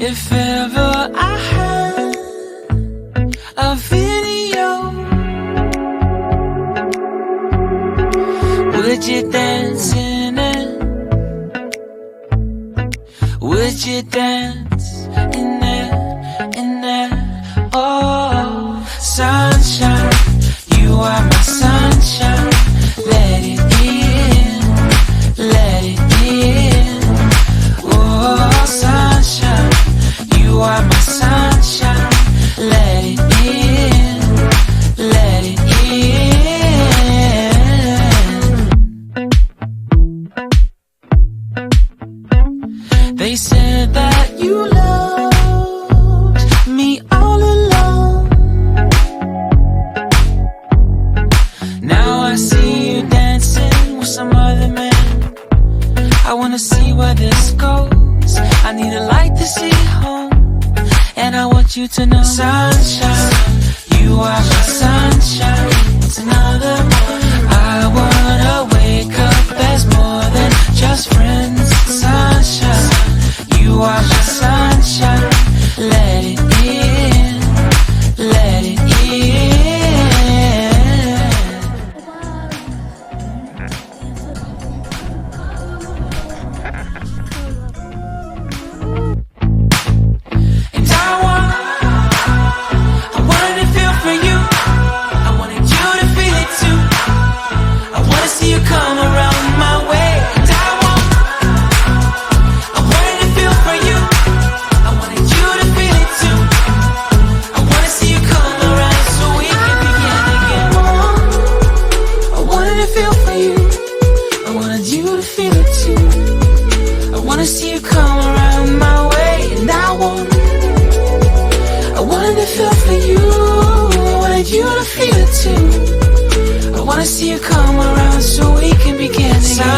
If ever I had a video, would you dance in it? Would you dance in it, in it? Oh, sunshine, you are my sunshine. Let it in, let it in. Oh, sunshine, you are my sunshine. Let it in, let it in. They said that you loved me all along. Now I see you dancing with some other man. I wanna see where this goes. I need a light to see home, and I want you to know, sunshine, you are my sunshine. It's another one. I wanna wake up as more than just friends. Sunshine, you are my sunshine. Let it in, let it in. And I wanted to feel for you. I wanted you to feel it too. I wanna see you come around my way. And I wanted to feel for you. I wanted you to feel it too. I wanna see you come around so we can begin again. I wanted to feel for you. I wanted you to feel it too. I wanna see you come around my way. And I wanted to feel for you. I wanted you to feel it too. I wanna see you come around so we can begin again.